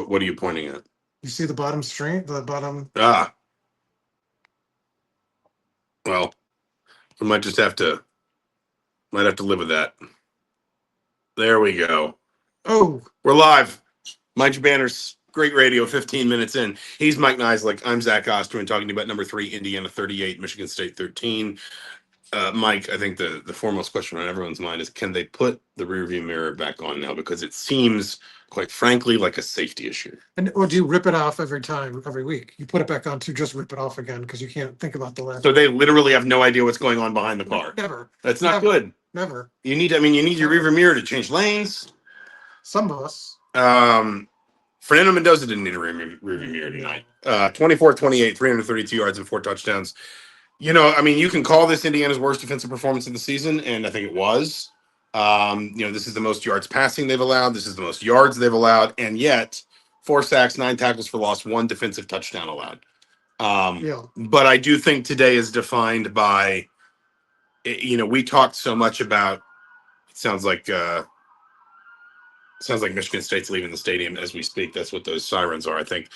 What are you pointing at? You see the bottom string, the bottom. Well, we might have to live with that. There we go. Oh, we're live. Mind your banners. Great radio. 15 minutes in. He's Mike Niziolek. I'm Zach Osterman talking to you about number 3, Indiana 38, Michigan State 13. Mike, I think the foremost question on everyone's mind is, can they put the rearview mirror back on now? Because it seems, quite frankly, like a safety issue. or do you rip it off every week? You put it back on to just rip it off again because you can't think about the last. So they literally have no idea what's going on behind the car. Never. That's not good. Never. You need your rearview mirror to change lanes. Some of us. Fernando Mendoza didn't need a rearview mirror tonight. 24-28, 332 yards and 4 touchdowns. You can call this Indiana's worst defensive performance of the season, and I think it was. This is the most yards passing they've allowed. This is the most yards they've allowed, and yet 4 sacks, 9 tackles for loss, 1 defensive touchdown allowed. But I do think today is defined by, we talked so much about. It sounds like Michigan State's leaving the stadium as we speak. That's what those sirens are, I think.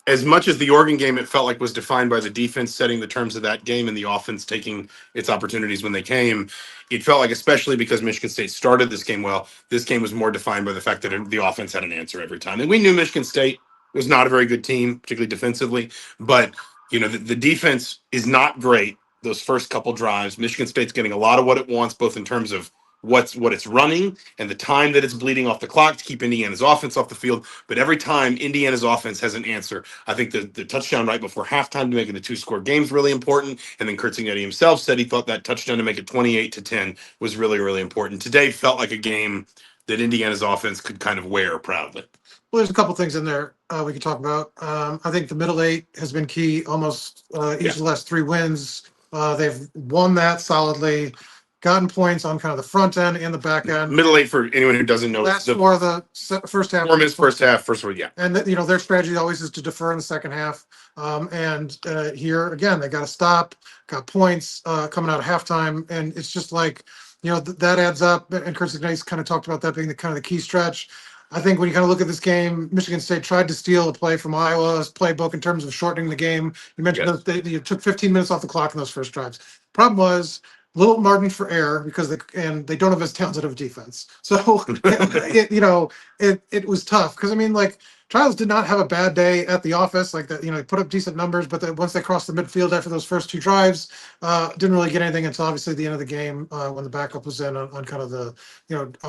As much as the Oregon game, it felt like was defined by the defense setting the terms of that game and the offense taking its opportunities when they came. It felt like, especially because Michigan State started this game well, this game was more defined by the fact that the offense had an answer every time. And we knew Michigan State was not a very good team, particularly defensively. But, the defense is not great those first couple drives. Michigan State's getting a lot of what it wants, both in terms of what it's running and the time that it's bleeding off the clock to keep Indiana's offense off the field. But every time Indiana's offense has an answer, I think the touchdown right before halftime to make it a 2-score game is really important. And then Kurt Cignetti himself said he thought that touchdown to make it 28-10 was really, really important. Today felt like a game that Indiana's offense could kind of wear proudly. Well, there's a couple things in there we could talk about. I think the middle 8 has been key almost each of the last 3 wins. They've won that solidly. Gotten points on kind of the front end and the back end. Middle 8, for anyone who doesn't know, that's more the first half. First half, yeah. And their strategy always is to defer in the second half. And here again, they got to stop. Got points coming out of halftime, and it's just like that adds up. And Kurt Cignetti kind of talked about that being the kind of the key stretch. I think when you kind of look at this game, Michigan State tried to steal a play from Iowa's playbook in terms of shortening the game. You mentioned that they took 15 minutes off the clock in those first drives. Problem was, little margin for error because they don't have as talented of a defense. So it was tough because Trials did not have a bad day at the office. Like that, they put up decent numbers, but then once they crossed the midfield after those first 2 drives, didn't really get anything until obviously the end of the game when the backup was in on kind of the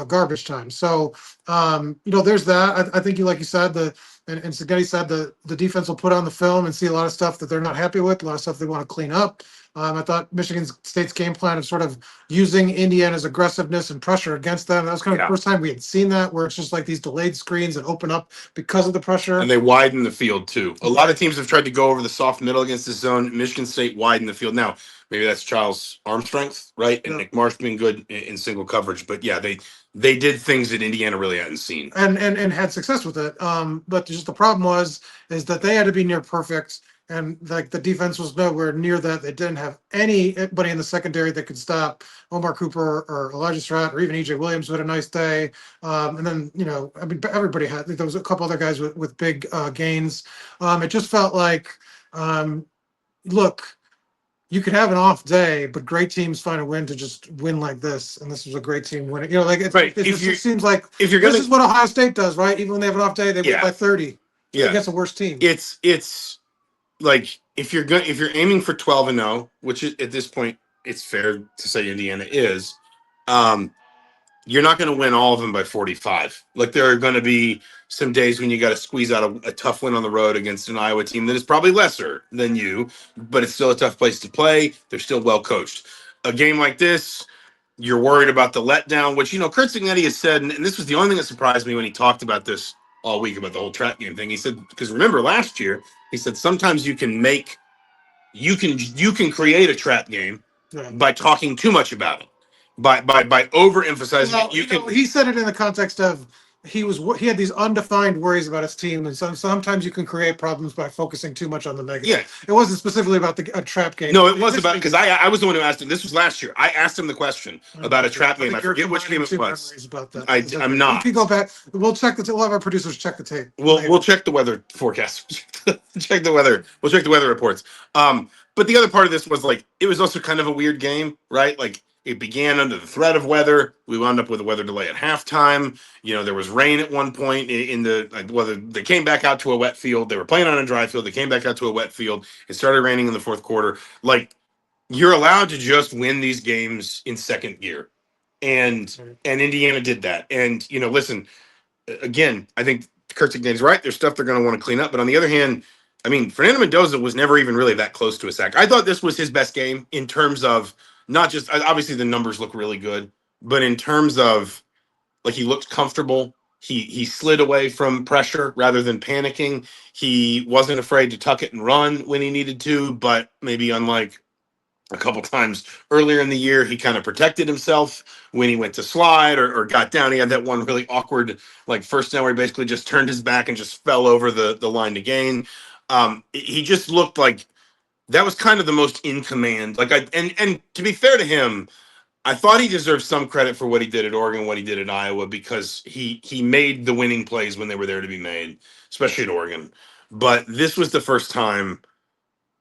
garbage time. So there's that. I think like you said, and Cignetti said the defense will put on the film and see a lot of stuff that they're not happy with, a lot of stuff they want to clean up. I thought Michigan State's game plan of sort of using Indiana's aggressiveness and pressure against them, that was kind of the first time we had seen that, where it's just like these delayed screens that open up because of the pressure. And they widen the field, too. A lot of teams have tried to go over the soft middle against the zone. Michigan State widened the field. Now, maybe that's Charles' arm strength, right? And Nick Marsh being good in single coverage. But, yeah, they did things that Indiana really hadn't seen. And had success with it. But just the problem is that they had to be near perfect. And the defense was nowhere near that. They didn't have anybody in the secondary that could stop Omar Cooper or Elijah Stratt or even EJ Williams, who had a nice day. And then, everybody had. There was a couple other guys with big gains. It just felt like, look, you could have an off day, but great teams find a win to just win like this. And this was a great team winning. It seems like this is what Ohio State does, right? Even when they have an off day, they win by 30 against a worse team. It's like if you're aiming for 12-0, which is, at this point it's fair to say Indiana is, you're not going to win all of them by 45. Like there are going to be some days when you got to squeeze out a tough win on the road against an Iowa team that is probably lesser than you, but it's still a tough place to play. They're still well coached. A game like this, you're worried about the letdown, which Kurt Cignetti has said, and this was the only thing that surprised me when he talked about this all week about the whole trap game thing. He said, because remember last year, he said sometimes you can create a trap game by talking too much about it, by overemphasizing it. He said it in the context of he had these undefined worries about his team, and sometimes you can create problems by focusing too much on the negative. Yeah. It wasn't specifically about a trap game. No, it was about because I was the one who asked him. This was last year. I asked him the question about a trap game. I forget which game it was. About that. I'm not. If you go back, we'll check we'll have our producers check the tape. We'll check the weather forecast. Check the weather. We'll check the weather reports. But the other part of this was like it was also kind of a weird game, right? Like it began under the threat of weather. We wound up with a weather delay at halftime. You know, there was rain at one point in the whether they came back out to a wet field. They were playing on a dry field. They came back out to a wet field. It started raining in the fourth quarter. Like you're allowed to just win these games in second gear, and Indiana did that. And you know, listen, again, I think Kurt Signe's right. There's stuff they're going to want to clean up, but on the other hand, I mean, Fernando Mendoza was never even really that close to a sack. I thought this was his best game in terms of not just obviously the numbers look really good, but in terms of like he looked comfortable. He slid away from pressure rather than panicking. He wasn't afraid to tuck it and run when he needed to, but maybe unlike a couple times earlier in the year, he kind of protected himself when he went to slide or got down. He had that one really awkward, like first down where he basically just turned his back and just fell over the line to gain. He just looked like that was kind of the most in command. Like and to be fair to him, I thought he deserved some credit for what he did at Oregon, what he did at Iowa, because he made the winning plays when they were there to be made, especially at Oregon. But this was the first time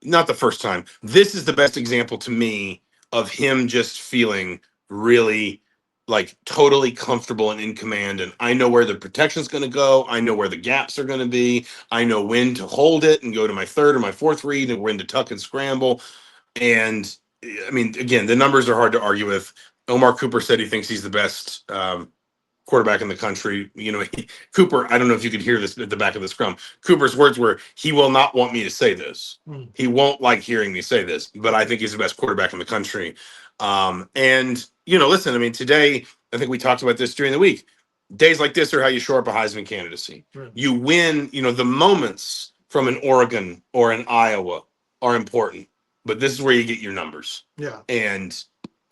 not the first time. This is the best example to me of him just feeling really like totally comfortable and in command. And I know where the protection's going to go. I know where the gaps are going to be. I know when to hold it and go to my third or my fourth read and when to tuck and scramble. And I mean, again, the numbers are hard to argue with. Omar Cooper said he thinks he's the best quarterback in the country. You know, Cooper, I don't know if you could hear this at the back of the scrum. Cooper's words were, he will not want me to say this. He won't like hearing me say this, but I think he's the best quarterback in the country. And, you know, listen, I mean, today, I think we talked about this during the week. Days like this are how you shore up a Heisman candidacy. You win, you know, the moments from an Oregon or an Iowa are important, but this is where you get your numbers. Yeah. And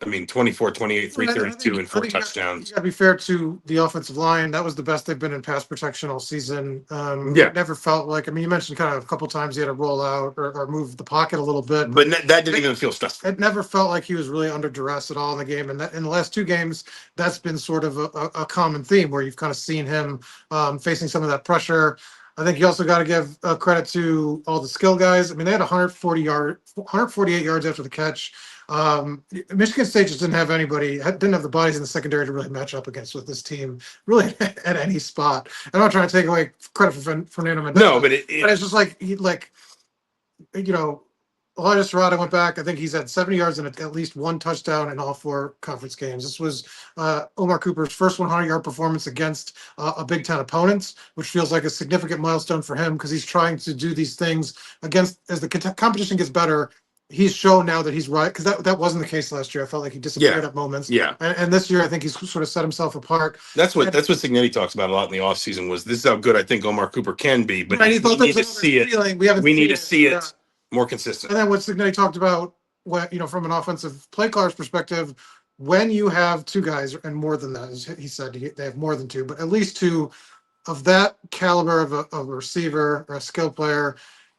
I mean, 24, 28, 332, and 4 touchdowns. You got to be fair to the offensive line. That was the best they've been in pass protection all season. It never felt like, I mean, you mentioned kind of a couple times he had to roll out or move the pocket a little bit. But that didn't even feel stressful. It never felt like he was really under duress at all in the game. And that, in the last two games, that's been sort of a common theme where you've kind of seen him facing some of that pressure. I think you also got to give credit to all the skill guys. I mean, they had 148 yards after the catch. Michigan State just didn't have the bodies in the secondary to really match up against with this team, really at any spot. I'm not trying to take away credit for Fernando Mendoza. No, but it's just like you know, Elijah Serrata went back. I think he's had 70 yards and at least one touchdown in all four conference games. This was Omar Cooper's first 100-yard performance against a Big Ten opponent, which feels like a significant milestone for him because he's trying to do these things against as the competition gets better. He's shown now that he's right, because that wasn't the case last year. I felt like he disappeared at moments. Yeah. And this year, I think he's sort of set himself apart. That's what Signetti talks about a lot in the offseason was this is how good I think Omar Cooper can be, but we need to see it. We need to see it more consistent. And then what Signetti talked about, from an offensive play caller's perspective, when you have two guys and more than that, as he said, they have more than two, but at least two of that caliber of a receiver or a skill player,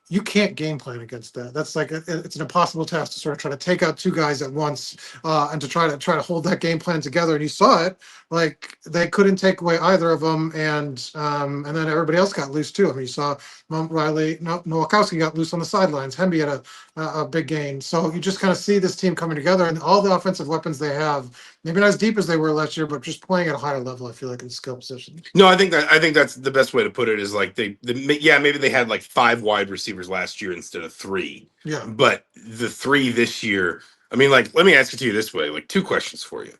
you can't game plan against that. That's like it's an impossible task to sort of try to take out two guys at once and to try to hold that game plan together. And you saw it, like they couldn't take away either of them, and then everybody else got loose too. I mean, you saw Nowakowski got loose on the sidelines. Hemby had a big gain. So you just kind of see this team coming together and all the offensive weapons they have. Maybe not as deep as they were last year, but just playing at a higher level. I feel like in skill position. No, I think that's the best way to put it. Is like maybe they had like 5 wide receivers last year instead of 3. Yeah, but the 3 this year. I mean, like, let me ask it to you this way: like, 2 questions for you.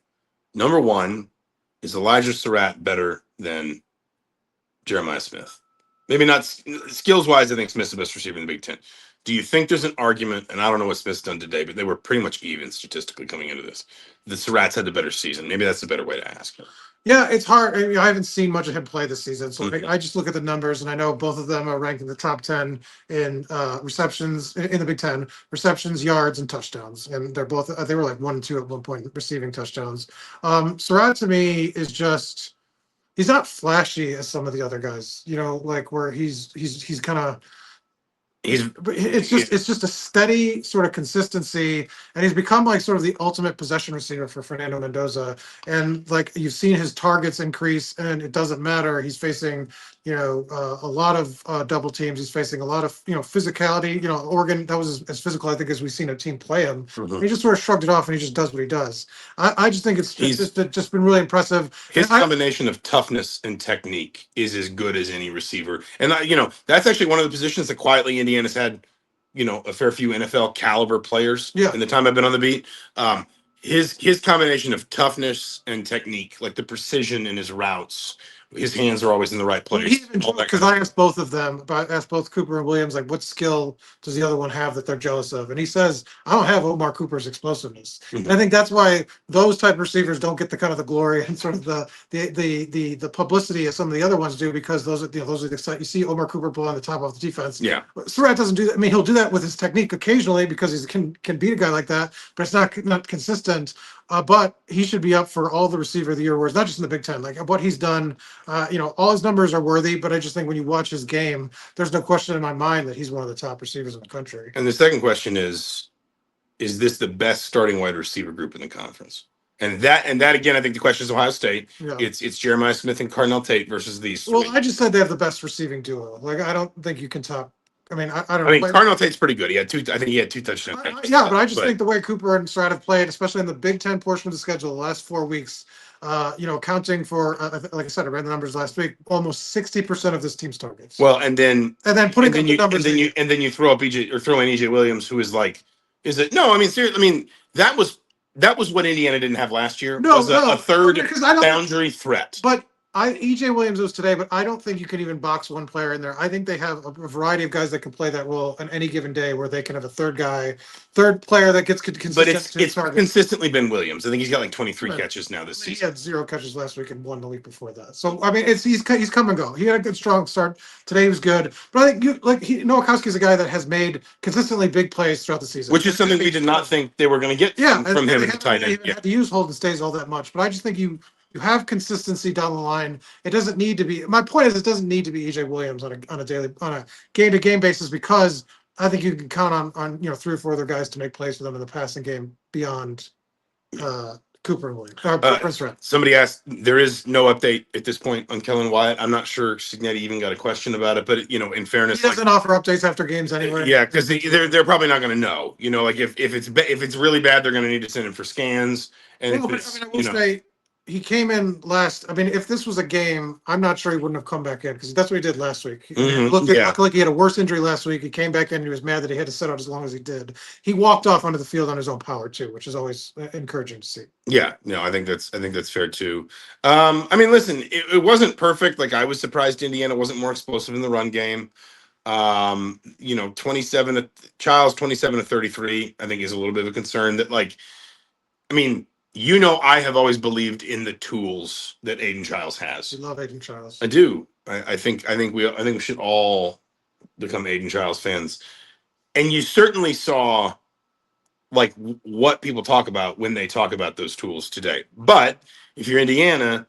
Number 1, is Elijah Surratt better than Jeremiah Smith? Maybe not skills wise. I think Smith's the best receiver in the Big Ten. Do you think there's an argument, and I don't know what Smith's done today, but they were pretty much even statistically coming into this, the Surratt's had the better season? Maybe that's the better way to ask it. Yeah, it's hard. I mean, I haven't seen much of him play this season, so I just look at the numbers, and I know both of them are ranked in the top 10 in receptions in the Big Ten, receptions, yards, and touchdowns. And they're both, they were like 1 and 2 at one point, receiving touchdowns. Surratt to me is just, he's not flashy as some of the other guys, like where he's kind of, but it's just a steady sort of consistency, and he's become like sort of the ultimate possession receiver for Fernando Mendoza. And like you've seen his targets increase, and it doesn't matter. He's facing a lot of double teams. He's facing a lot of physicality. Oregon, that was as physical I think as we've seen a team play him. Mhm. He just sort of shrugged it off, and he just does what he does. I just think it's He's- just been really impressive. His And combination of toughness and technique is as good as any receiver. And that's actually one of the positions that quietly Indiana's had, a fair few NFL caliber players Yeah. in the time I've been on the beat. His combination of toughness and technique, like the precision in his routes, his hands are always in the right place. Because I asked both of them, but I asked both Cooper and Williams, like, what skill does the other one have that they're jealous of? And he says, I don't have Omar Cooper's explosiveness. Mhm. And I think that's why those type of receivers don't get the kind of the glory and sort of the publicity as some of the other ones do, because those are the you see Omar Cooper blowing the top off the defense. Yeah. Surratt doesn't do that. I mean, he'll do that with his technique occasionally because he can beat a guy like that, but it's not consistent. But he should be up for all the receiver of the year awards, not just in the Big Ten. Like what he's done, all his numbers are worthy, but I just think when you watch his game, there's no question in my mind that he's one of the top receivers in the country. And the second question is this the best starting wide receiver group in the conference? And that again, I think the question is Ohio State. Yeah. It's Jeremiah Smith and Cardinal Tate versus these three. Well, I just said they have the best receiving duo. Like I don't think you can top. I mean, I don't know. I mean, Cardinal Tate's pretty good. I think he had 2 touchdowns. Yeah, but I just think the way Cooper and Surratt have played, especially in the Big Ten portion of the schedule, the last 4 weeks, counting for, like I said, I ran the numbers last week, almost 60% of this team's targets. Well, and then putting the numbers, and then you throw up throw in EJ Williams, who is like, is it? No, I mean seriously. I mean that was what Indiana didn't have last year. Was a third boundary threat. But EJ Williams was today, but I don't think you can even box one player in there. I think they have a variety of guys that can play that role on any given day, where they can have a third player that gets consistent. But it's consistently been Williams. I think he's got like 23 catches now this season. He had 0 catches last week and 1 the week before that. So I mean, he's come and go. He had a good strong start today. He was good, but I think Nowakowski is a guy that has made consistently big plays throughout the season, which is something we did not think they were going to get from him at the tight end. Had to use Holden Stays all that much, but I just think you have consistency down the line. It doesn't need to be. My point is, it doesn't need to be EJ Williams on a game to game basis, because I think you can count on 3 or 4 other guys to make plays for them in the passing game beyond Cooper and Williams. Somebody asked, there is no update at this point on Kellen Wyatt. I'm not sure Signetti even got a question about it, but in fairness, he doesn't offer updates after games anyway. Yeah, because they're probably not going to know. Like if it's really bad, they're going to need to send him for scans. And I will say, he came in last. I mean, if this was a game, I'm not sure he wouldn't have come back in, because that's what he did last week. Mm-hmm. Looked like he had a worse injury last week. He came back in and he was mad that he had to sit out as long as he did. He walked off onto the field on his own power too, which is always encouraging to see. Yeah, no, I think that's fair too. I mean, listen, it wasn't perfect. Like I was surprised Indiana wasn't more explosive in the run game. 27 Childs 27 to 33, I think is a little bit of a concern. That I mean. I have always believed in the tools that Aiden Childs has. You love Aiden Childs. I do. I think we should all become Aiden Childs fans. And you certainly saw what people talk about when they talk about those tools today. But if you're Indiana,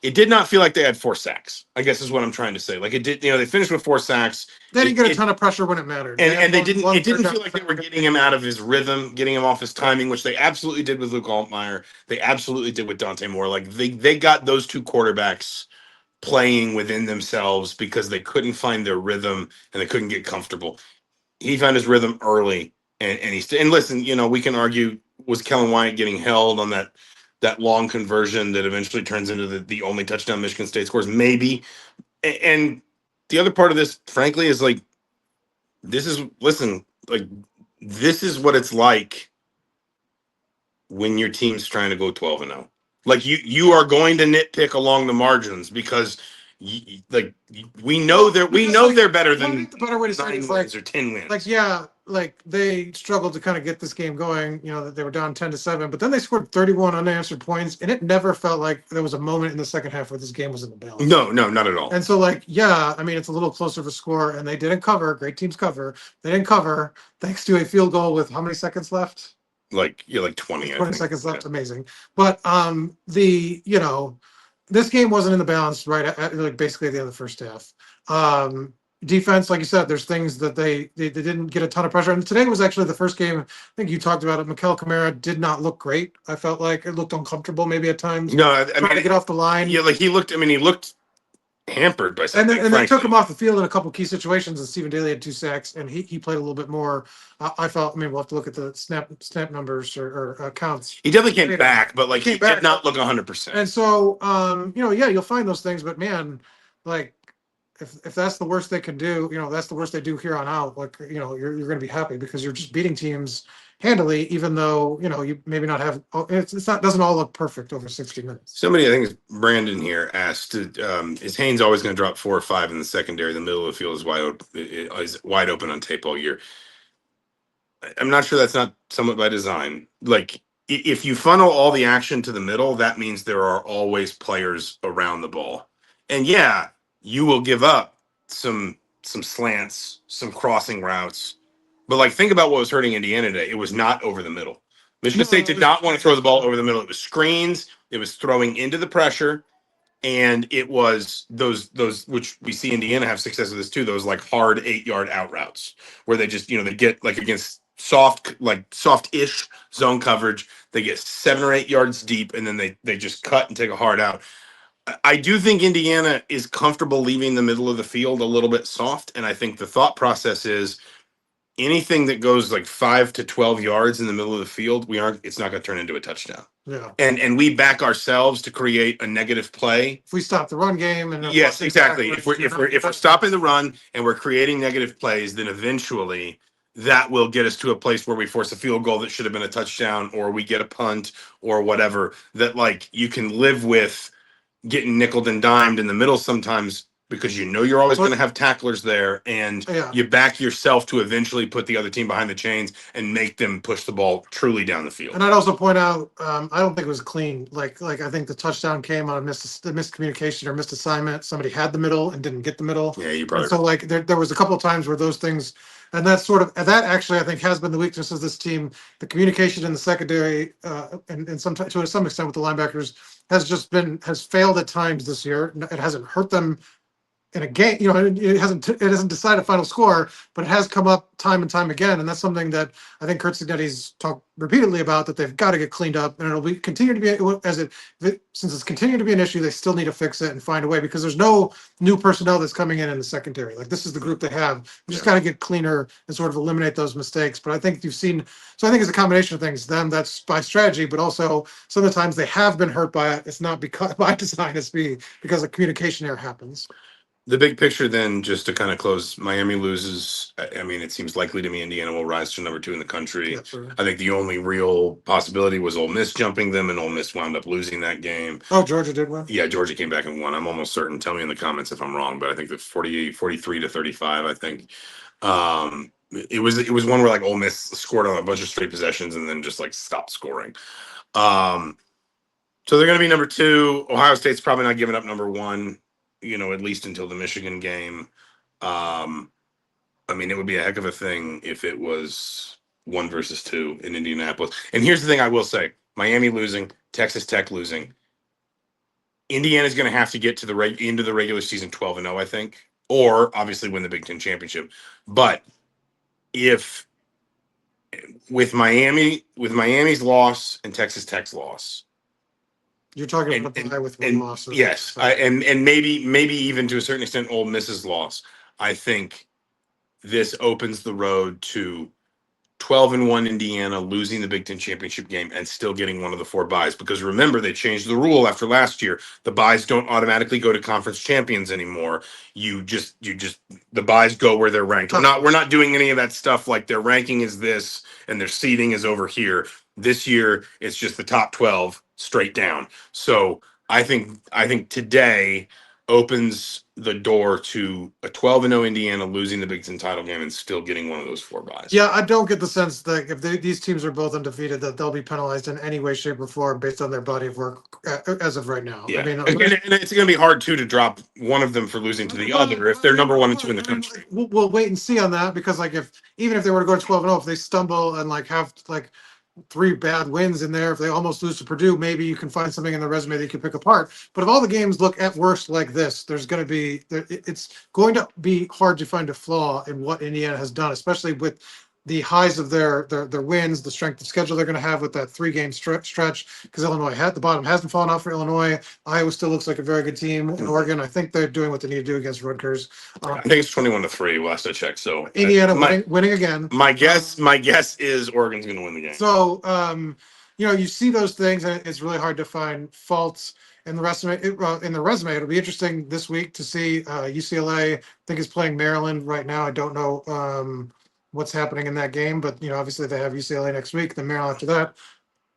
it did not feel like they had 4 sacks, I guess is what I'm trying to say. Like it did, they finished with 4 sacks. They didn't get a ton of pressure when it mattered. And it didn't feel like they were getting him out of his rhythm, getting him off his timing, which they absolutely did with Luke Altmaier. They absolutely did with Dante Moore. Like they got those 2 quarterbacks playing within themselves because they couldn't find their rhythm and they couldn't get comfortable. He found his rhythm early, and listen, we can argue, was Kellen Wyatt getting held on that long conversion that eventually turns into the only touchdown Michigan State scores? Maybe. And the other part of this, frankly, is this is what it's like when your team's trying to go 12-0. Like you are going to nitpick along the margins because we know they're better than the better way to say 9 it wins or 10 wins. They struggled to kind of get this game going. That they were down 10-7, but then they scored 31 unanswered points, and it never felt like there was a moment in the second half where this game was in the balance. No, not at all. And so, it's a little closer of a score, and they didn't cover. Great teams cover. They didn't cover thanks to a field goal with how many seconds left? 20. 20 seconds left. Yeah. Amazing. But this game wasn't in the balance right like basically at the end of the first half. Defense, like you said, there's things that they didn't get a ton of pressure. And today was actually the first game. I think you talked about it. Mikel Kamara did not look great. I felt like it looked uncomfortable maybe at times. No, I Trying to mean, get off the line. yeah, like he looked. I mean, he looked hampered by something. And they took him off the field in a couple key situations. And Stephen Daly had 2 sacks, and he played a little bit more. I felt. I mean, we'll have to look at the snap numbers or counts. He definitely came back, but like he did not look 100%. And so, yeah, you'll find those things, but man, like if that's the worst they can do, that's the worst they do here on out. Like, you're going to be happy because you're just beating teams handily, even though you maybe not have. It's not doesn't all look perfect over 60 minutes. Somebody, I think it's Brandon here, asked, is Haynes always going to drop 4 or 5 in the secondary? The middle of the field is wide open on tape all year. I'm not sure that's not somewhat by design. Like, if you funnel all the action to the middle, that means there are always players around the ball. And yeah, you will give up some slants, some crossing routes. But like, think about what was hurting Indiana today. It was not over the middle. Michigan State did not want to throw the ball over the middle. It was screens. It was throwing into the pressure. And it was those which we see Indiana have success with this too. Those like hard 8-yard out routes where they just, they get like against soft-ish zone coverage. They get 7 or 8 yards deep, and then they just cut and take a hard out. I do think Indiana is comfortable leaving the middle of the field a little bit soft, and I think the thought process is anything that goes like 5 to 12 yards in the middle of the field, it's not going to turn into a touchdown. Yeah. And we back ourselves to create a negative play. If we stop the run game and yes, exactly. If we're stopping the run and we're creating negative plays, then eventually that will get us to a place where we force a field goal that should have been a touchdown, or we get a punt or whatever, that like you can live with getting nickeled and dimed in the middle sometimes, because you're always going to have tacklers there, and you back yourself to eventually put the other team behind the chains and make them push the ball truly down the field. And I'd also point out, I don't think it was clean. Like I think the touchdown came on a miscommunication or missed assignment. Somebody had the middle and didn't get the middle. Yeah, you probably. And so like there was a couple of times where those things, and that actually I think has been the weakness of this team. The communication in the secondary, and sometimes to some extent with the linebackers has failed at times this year. It hasn't hurt them in a game. It hasn't decided a final score, but it has come up time and time again, and that's something that I think Kurt Cignetta's talked repeatedly about, that they've got to get cleaned up, and it'll be continue to be since it's continued to be an issue. They still need to fix it and find a way, because there's no new personnel that's coming in the secondary. Like, this is the group they have. You just got to get cleaner and sort of eliminate those mistakes. But I think you've seen. So I think it's a combination of things. Them, that's by strategy, but also some of the times they have been hurt by it. It's not because by design. It's because a communication error happens. The big picture then, just to kind of close, Miami loses. I mean, it seems likely to me Indiana will rise to number 2 in the country. Yeah, sure. I think the only real possibility was Ole Miss jumping them, and Ole Miss wound up losing that game. Oh, Georgia did win? Yeah, Georgia came back and won. I'm almost certain. Tell me in the comments if I'm wrong, but I think it's 43 to 35, I think. It was one where like Ole Miss scored on a bunch of straight possessions and then just like stopped scoring. So they're going to be number 2. Ohio State's probably not giving up number 1. At least until the Michigan game. I mean, it would be a heck of a thing if it was 1 versus 2 in Indianapolis. And here's the thing I will say: Miami losing, Texas Tech losing. Indiana's going to have to get to into the regular season 12-0, I think, or obviously win the Big Ten championship. But if with Miami's loss and Texas Tech's loss. You're talking about the tie with one loss. Yes, and maybe even to a certain extent Ole Miss's loss. I think this opens the road to 12-1 Indiana losing the Big Ten championship game and still getting one of the 4 byes. Because remember, they changed the rule after last year. The byes don't automatically go to conference champions anymore. The byes go where they're ranked. We're not doing any of that stuff like their ranking is this and their seeding is over here. This year, it's just the top 12 straight down. So I think today opens the door to a 12-0 Indiana losing the Big Ten title game and still getting one of those 4 byes. Yeah, I don't get the sense that if these teams are both undefeated, that they'll be penalized in any way, shape, or form based on their body of work as of right now. Yeah. I mean, and it's going to be hard too to drop one of them for losing to the other if they're number 1 and 2 in the country. We'll wait and see on that, because like even if they were to go to 12-0, if they stumble and like have like 3 bad wins in there. If they almost lose to Purdue, maybe you can find something in the resume that you can pick apart. But if all the games look at worst like this, there's going to be it's going to be hard to find a flaw in what Indiana has done, especially with the highs of their wins, the strength of schedule they're going to have with that 3-game stretch. Because Illinois had the bottom hasn't fallen off for Illinois. Iowa still looks like a very good team. In Oregon, I think they're doing what they need to do against Rutgers. I think it's 21-3 last I checked. So Indiana winning again. My guess is Oregon's going to win the game. So, you see those things, and it's really hard to find faults in the resume. In the resume, it'll be interesting this week to see UCLA. I think is playing Maryland right now. I don't know what's happening in that game, but obviously they have UCLA next week, then Maryland after that.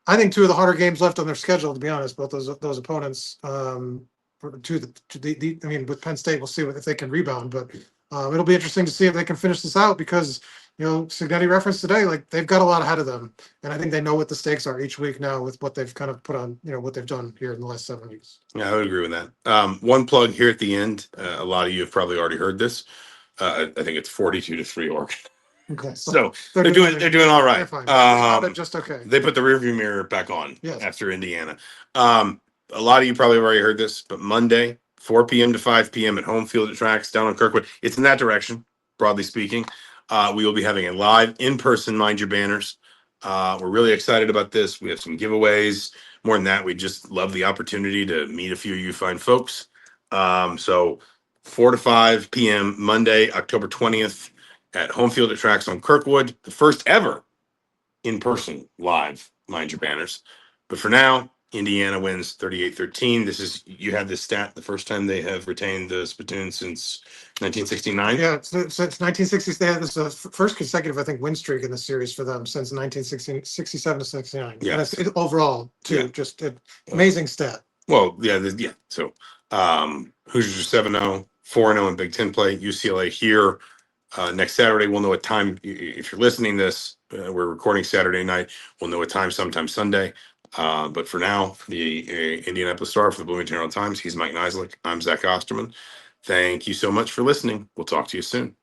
I think 2 of the harder games left on their schedule, to be honest. Both those opponents. With Penn State, we'll see if they can rebound, but it'll be interesting to see if they can finish this out because. Signetti referenced today, like they've got a lot ahead of them. And I think they know what the stakes are each week now with what they've kind of put on, what they've done here in the last 7 weeks. Yeah, I would agree with that. One plug here at the end. A lot of you have probably already heard this. I think it's 42-3 Oregon. Okay. So they're doing all right. Just okay. They put the rearview mirror back on after Indiana. A lot of you probably already heard this, but Monday, 4 p.m. to 5 p.m. at home field at Tracks down on Kirkwood. It's in that direction, broadly speaking. We will be having a live in-person Mind Your Banners. We're really excited about this. We have some giveaways. More than that, we just love the opportunity to meet a few of you fine folks. So 4 to 5 p.m. Monday, October 20th at home field at Tracks on Kirkwood. The first ever in-person live Mind Your Banners. But for now, Indiana wins 38-13. You had this stat, the first time they have retained the spittoon since 1969. Yeah, since 1960s, they had this first consecutive, I think, win streak in the series for them since 1967 to 69. Yeah, and it's overall too, just an amazing stat. Well, yeah. So Hoosiers are 7-0, 4-0 in Big Ten play. UCLA here next Saturday. We'll know what time. If you're listening to this, we're recording Saturday night. We'll know what time sometime Sunday. But for now, for the Indianapolis Star, for the Bloomington Herald Times, he's Mike Niziolek. I'm Zach Osterman. Thank you so much for listening. We'll talk to you soon.